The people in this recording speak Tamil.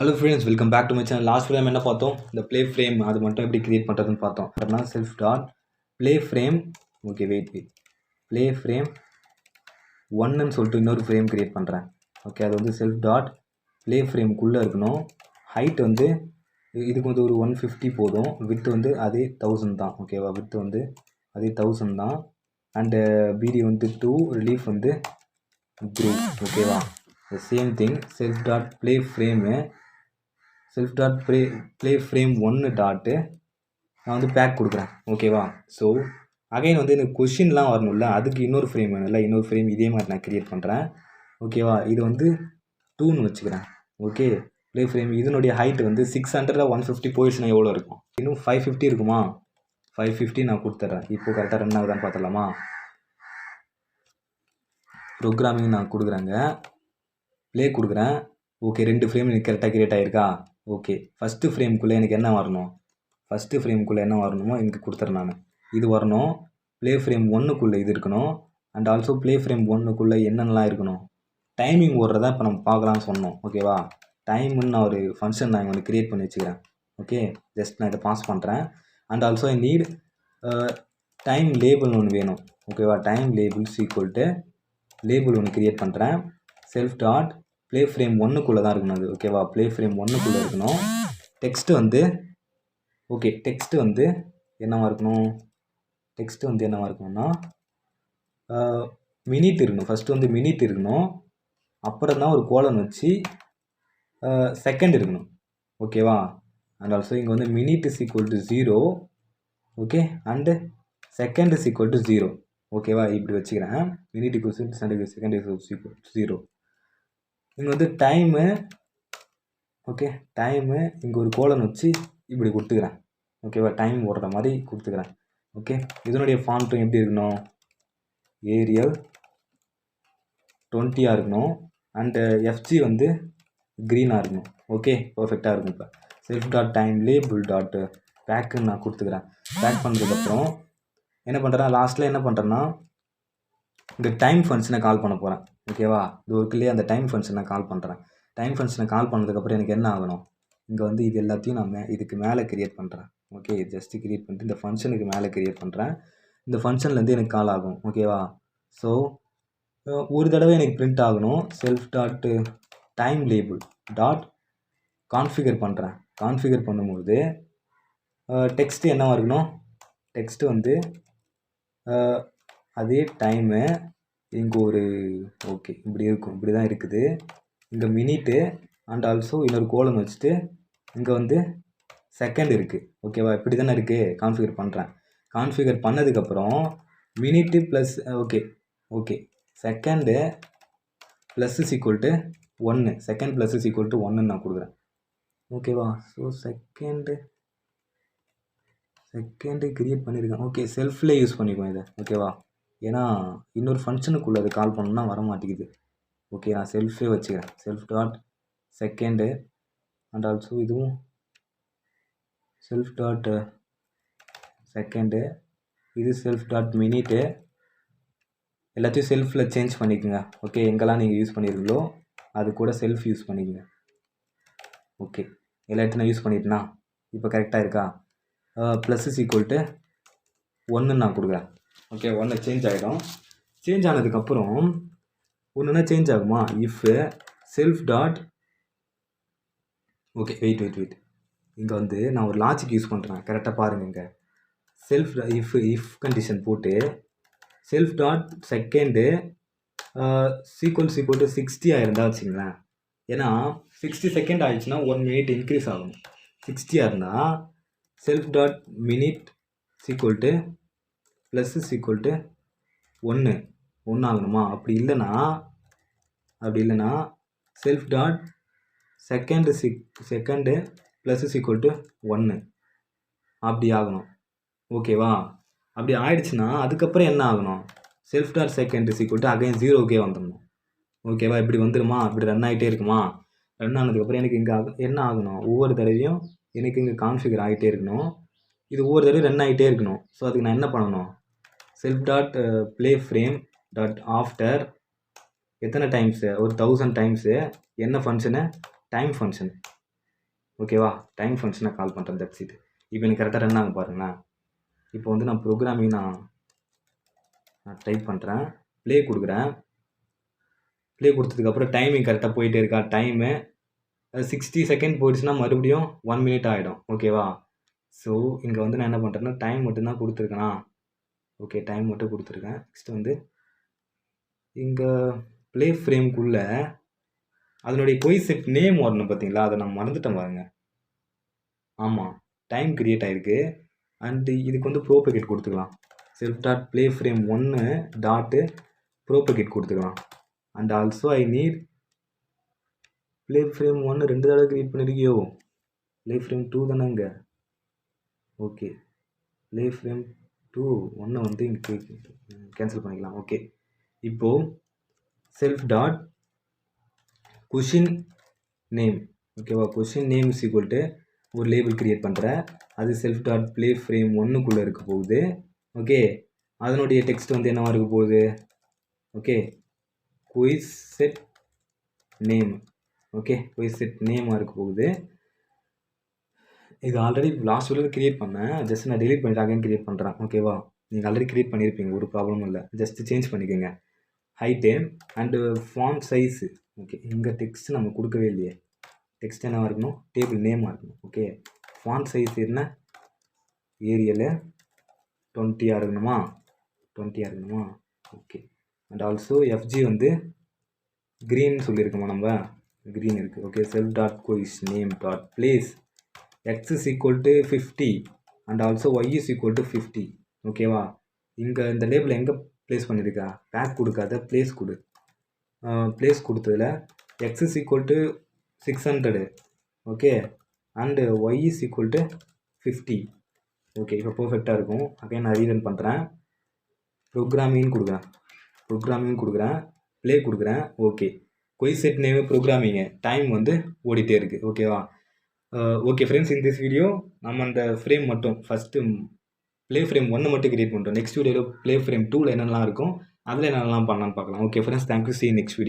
Hello friends, welcome back to my channel. Last frame என்ன பார்த்தோம்? இந்த ப்ளே ஃப்ரேம் அது மட்டும் எப்படி கிரியேட் பண்ணுறதுன்னு பார்த்தோம். அப்படின்னா self dot play frame. Okay, wait play frame ஒன்னுன்னு சொல்லிட்டு இன்னொரு ஃப்ரேம் கிரியேட் பண்ணுறேன். ஓகே, அது வந்து செல்ஃப் டாட் ப்ளே ஃப்ரேம்குள்ளே இருக்கணும். ஹைட் வந்து இதுக்கு வந்து ஒரு 150 போதும். வித் வந்து அதே 1000 தான். ஓகேவா, வித் வந்து அதே 1000 தான். அண்டு பிடி வந்து 2, ரிலீஃப் வந்து க்ரூ. ஓகேவா, the same thing. Self dot play frame self dot play frame ஒன்று டாட்டு நான் வந்து பேக் கொடுக்குறேன். ஓகேவா, ஸோ அகைன் வந்து எனக்கு கொஷின்லாம் வரணும்ல, அதுக்கு இன்னொரு ஃப்ரேம் வேணும்ல. இன்னொரு ஃப்ரேம் இதே மாதிரி நான் க்ரியேட் பண்ணுறேன். ஓகேவா, இது வந்து 2ன்னு வச்சுக்கிறேன். ஓகே, ப்ளே ஃப்ரேம் இதனுடைய ஹைட் வந்து 600 150 போயிடுச்சுன்னா எவ்வளோ இருக்கும்? இன்னும் 550 இருக்குமா? 550 நான் கொடுத்துட்றேன். இப்போ கரெக்டாக ரன் ஆகுதான்னு பார்த்துடலாமா? ப்ரோக்ராமிங் நான் கொடுக்குறேங்க, ப்ளே கொடுக்குறேன். ஓகே, 2 ஃப்ரேம் எனக்கு கரெக்டாக கிரியேட் ஆகிருக்கா? ஓகே, ஃபஸ்ட்டு ஃப்ரேம்குள்ளே எனக்கு என்ன வரணும்? ஃபஸ்ட்டு ஃப்ரேம்குள்ளே என்ன வரணுமோ எனக்கு கொடுத்துறேன் நான். இது வரணும். ப்ளே ஃப்ரேம் ஒன்றுக்குள்ளே இது இருக்கணும். அண்ட் ஆல்சோ ப்ளே ஃப்ரேம் ஒன்றுக்குள்ளே என்னென்னலாம் இருக்கணும்? டைமிங் ஓடுறதா இப்போ நம்ம பார்க்கலான்னு சொன்னோம். ஓகேவா, டைமுன்னு நான் ஒரு ஃபங்க்ஷன் நான் ஒன்று க்ரியேட் பண்ணி வச்சுக்கிறேன். ஓகே, ஜஸ்ட் நான் இதை பாஸ் பண்ணுறேன். And also I need time லேபிள்னு ஒன்று வேணும். ஓகேவா, time labels equal to label ஒன்று க்ரியேட் பண்ணுறேன். செல்ஃப் டாட் ப்ளே ஃப்ரேம் ஒன்றுக்குள்ளே தான் இருக்கணும் அது. ஓகேவா, ப்ளே ஃப்ரேம் ஒன்றுக்குள்ளே இருக்கணும். டெக்ஸ்ட்டு வந்து ஓகே, டெக்ஸ்ட்டு வந்து என்னவா இருக்கணும்? டெக்ஸ்ட்டு வந்து என்னவா இருக்கணும்னா மினிட் இருக்கணும். ஃபஸ்ட்டு வந்து மினிட் இருக்கணும். அப்புறம் தான் ஒரு கோலன் வச்சு செகண்ட் இருக்கணும். ஓகேவா, அண்ட் ஆல்சோ இங்கே வந்து minute is equal to 0. Okay, and second is equal to 0. ஓகேவா, இப்படி வச்சுக்கிறேன். Minute equal to second is equal to 0. இங்கே வந்து டைமு. ஓகே, டைமு இங்கே ஒரு கோலன் வச்சு இப்படி கொடுத்துக்கிறேன். ஓகேவா, டைம் ஓடுற மாதிரி கொடுத்துக்கிறேன். ஓகே, இதனுடைய ஃபாண்ட்டும் எப்படி இருக்கணும்? ஏரியல் 20 இருக்கணும். அண்டு எஃப்ஜி வந்து க்ரீனாக இருக்கணும். ஓகே, பர்ஃபெக்டாக இருக்கும். இப்போ self dot time label dot பேக்குன்னு நான் கொடுத்துக்கிறேன். பேக் பண்ணதுக்கப்புறம் என்ன பண்ணுறேன்? லாஸ்ட்டில் என்ன பண்ணுறேன்னா இந்த டைம் ஃபங்க்ஷனை கால் பண்ண போகிறேன். ஓகேவா, இது ஒர்க்லேயே அந்த டைம் ஃபங்க்ஷனை கால் பண்ணுறேன். டைம் ஃபங்க்ஷனை கால் பண்ணதுக்கப்புறம் எனக்கு என்ன ஆகணும்? இங்கே வந்து இது எல்லாத்தையும் நான் இதுக்கு மேலே க்ரியேட் பண்ணுறேன். ஓகே, ஜஸ்ட்டு க்ரியேட் பண்ணிட்டு இந்த ஃபங்க்ஷனுக்கு மேலே க்ரியேட் பண்ணுறேன். இந்த ஃபங்க்ஷன்லேருந்து எனக்கு கால் ஆகும். ஓகேவா, ஸோ ஒரு தடவை எனக்கு பிரிண்ட் ஆகணும். Self dot time label dot configure பண்ணுறேன். கான்ஃபிகர் பண்ணும்போது டெக்ஸ்ட்டு என்னவாக இருக்கணும்? டெக்ஸ்ட்டு வந்து அதே டைமு இங்கே ஒரு ஓகே இப்படி இருக்கும். இப்படி தான் இருக்குது. இங்கே மினிட்டு அண்ட் ஆல்சோ இன்னொரு கோலன் வச்சுட்டு இங்கே வந்து செகண்ட் இருக்குது. ஓகேவா, இப்படி தானே இருக்குது. கான்ஃபிகர் பண்ணுறேன். கான்ஃபிகர் பண்ணதுக்கப்புறம் minute plus okay second plus is equal to 1. Second plus is equal to 1ன்னு நான் கொடுக்குறேன். ஓகேவா, ஸோ செகண்டு க்ரியேட் பண்ணியிருக்கேன். ஓகே, செல்ஃப்லேயே யூஸ் பண்ணிக்குவோம் இதை. ஓகேவா, ஏன்னா இன்னொரு ஃபங்க்ஷனுக்குள்ளே அது கால் பண்ணணும்னா வர மாட்டேங்குது. ஓகே, நான் செல்ஃபே வச்சுக்கிறேன். Self dot second and also இதுவும் செல்ஃப் டாட் செகண்டு, இது செல்ஃப் டாட் மினிட்டு. எல்லாத்தையும் செல்ஃபில் சேஞ்ச் பண்ணிக்கோங்க. ஓகே, எங்கெல்லாம் நீங்கள் யூஸ் பண்ணியிருக்கீங்களோ அது கூட செல்ஃப் யூஸ் பண்ணிக்கோங்க. ஓகே, எல்லா இடத்துல நான் யூஸ் பண்ணிட்டேன்னா இப்போ கரெக்டாக இருக்கா? ப்ளஸ் இஸ் ஈக்குவல் டு 1ன்னு நான் கொடுக்குறேன். ஓகே, 1 சேஞ்ச் ஆகிடும். சேஞ்ச் ஆனதுக்கப்புறம் ஒன்றுனா சேஞ்ச் ஆகுமா? If self dot okay wait இங்கே வந்து நான் ஒரு லாஜிக் யூஸ் பண்ணுறேன். கரெக்டாக பாருங்கள். இங்கே செல்ஃப் இஃப் கண்டிஷன் போட்டு self dot second equal to 60 இருந்தால் வச்சுங்களேன். ஏன்னா 60 செகண்ட் ஆகிடுச்சுன்னா 1 மினிட் இன்க்ரீஸ் ஆகும். 60 இருந்தால் self dot minute sequel to plus equal to 1 ஆகணுமா? அப்படி இல்லைன்னா self dot second plus equal to 1 அப்படி ஆகணும். ஓகேவா, அப்படி ஆயிடுச்சுன்னா அதுக்கப்புறம் என்ன ஆகணும்? Self dot second equal to again 0க்கே வந்துடணும். ஓகேவா, இப்படி வந்துடுமா? இப்படி ரன் ஆகிட்டே இருக்குமா? ரன் ஆனதுக்கப்புறம் எனக்கு இங்கே என்ன ஆகணும்? ஒவ்வொரு தடவையும் எனக்கு இங்கே கான்ஃபிகர் ஆகிட்டே இருக்கணும். இது ஒவ்வொரு தடவையும் ரன் ஆகிட்டே இருக்கணும். ஸோ அதுக்கு நான் என்ன பண்ணணும்? Self dot play frame dot after எத்தனை டைம்ஸு? ஒரு 1000 டைம்ஸு. என்ன ஃபங்க்ஷனு? Time function. ஓகேவா? டைம் ஃபங்க்ஷனை கால் பண்ணுறேன். That's it. இப்போ எனக்கு கரெக்டாக ரன் ஆகும் பாருங்களேன். இப்போ வந்து நான் ப்ரோக்ராமிங் நான் டைப் பண்ணுறேன், ப்ளே கொடுக்குறேன். ப்ளே கொடுத்ததுக்கப்புறம் டைமிங் கரெக்டாக போயிட்டே இருக்கா? டைமு 60 செகண்ட் போயிடுச்சுன்னா மறுபடியும் 1 மினிட் ஆகிடும். ஓகேவா? ஸோ இங்கே வந்து நான் என்ன பண்ணுறேன்னா டைம் மட்டும்தான் கொடுத்துருக்கேனா? ஓகே, டைம் மட்டும் கொடுத்துருக்கேன். நெக்ஸ்ட் வந்து இங்கே ப்ளே ஃப்ரேம்குள்ளே அதனுடைய கொய் செட் நேம் வரணும் பார்த்தீங்களா? அதை நான் மறந்துட்டேன் பாருங்க. ஆமாம், டைம் கிரியேட் ஆகிருக்கு. அண்டு இதுக்கு வந்து ப்ரோபகேட் கொடுத்துக்கலாம். Self dot play frame 1 dot propagate கொடுத்துக்கலாம். And also I need play frame 1 2 தடவை கிரியேட் பண்ணியிருக்கியோ? ப்ளே ஃப்ரேம் 2 தானே இங்கே? ஓகே, ப்ளே ஃப்ரேம் 2 1 வந்து இங்கே கேன்சல் பண்ணிக்கலாம். ஓகே, இப்போது செல்ஃப் டாட் கொஷின் நேம். ஓகேவா? Question name is equal to ஒரு லேபிள் கிரியேட் பண்ணுறேன். அது செல்ஃப் டாட் ப்ளே ஃப்ரேம் 1க்குள்ளே இருக்க போகுது. ஓகே, அதனுடைய டெக்ஸ்ட் வந்து என்னவா இருக்க போகுது? Okay, quiz set name. Okay, quiz set நேமாக இருக்க போகுது. இது ஆல்ரெடி லாஸ்ட் வீடியோவில் கிரியேட் பண்ணேன். ஜஸ்ட் நான் டெலிட் பண்ணிட்டு அகைன் கிரியேட் பண்ணுறேன். ஓகேவா? நீங்கள் ஆல்ரெடி கிரியேட் பண்ணியிருப்பீங்க, ஒரு ப்ராப்ளமும் இல்லை. ஜஸ்ட் சேஞ்ச் பண்ணிக்கோங்க height and font size. Okay, இங்கே டெக்ஸ்ட் நம்ம கொடுக்கவே இல்லையே. டெக்ஸ்ட் என்னவாக இருக்கணும்? டேபிள் நேமாக இருக்கணும். ஓகே, ஃபாண்ட் சைஸ் என்ன? ஏரியலு 20 இருக்கணுமா? 20 இருக்கணுமா? ஓகே, அண்ட் ஆல்சோ எஃப்ஜி வந்து க்ரீன் சொல்லியிருக்கோமா? நம்ம க்ரீன் இருக்குது. Okay, self dot quiz name dot place X is equal to 50 and also Y is equal to 50. ஓகேவா? இங்கே இந்த லேபிள் எங்கே ப்ளேஸ் பண்ணியிருக்கா? பேக் கொடுக்காத ப்ளேஸ் கொடு. ப்ளேஸ் கொடுத்ததில் X is equal to 600. Okay, and Y is equal to 50. Okay, இப்போ பர்ஃபெக்டாக இருக்கும். அகைன் நான் ரீரன் பண்ணுறேன். ப்ரோக்ராமிங் கொடுக்குறேன், ப்ளே கொடுக்குறேன். ஓகே, கொய் செட் நேம் ப்ரோக்ராமிங்கு டைம் வந்து ஓடிட்டே இருக்குது. ஓகேவா? Okay friends, in this video நம்ம அந்த ஃப்ரேம் மட்டும் ஃபஸ்ட்டு ப்ளே ஃப்ரேம் 1 மட்டும் கிரியேட் பண்ணுறோம். நெக்ஸ்ட் வீடியோவில் ப்ளே ஃப்ரேம் 2ல் என்னென்னலாம் இருக்கும், அதில் என்னென்னலாம் பண்ணலான்னு பார்க்கலாம். Okay friends, thank you. சீ நெக்ஸ்ட் வீடியோ.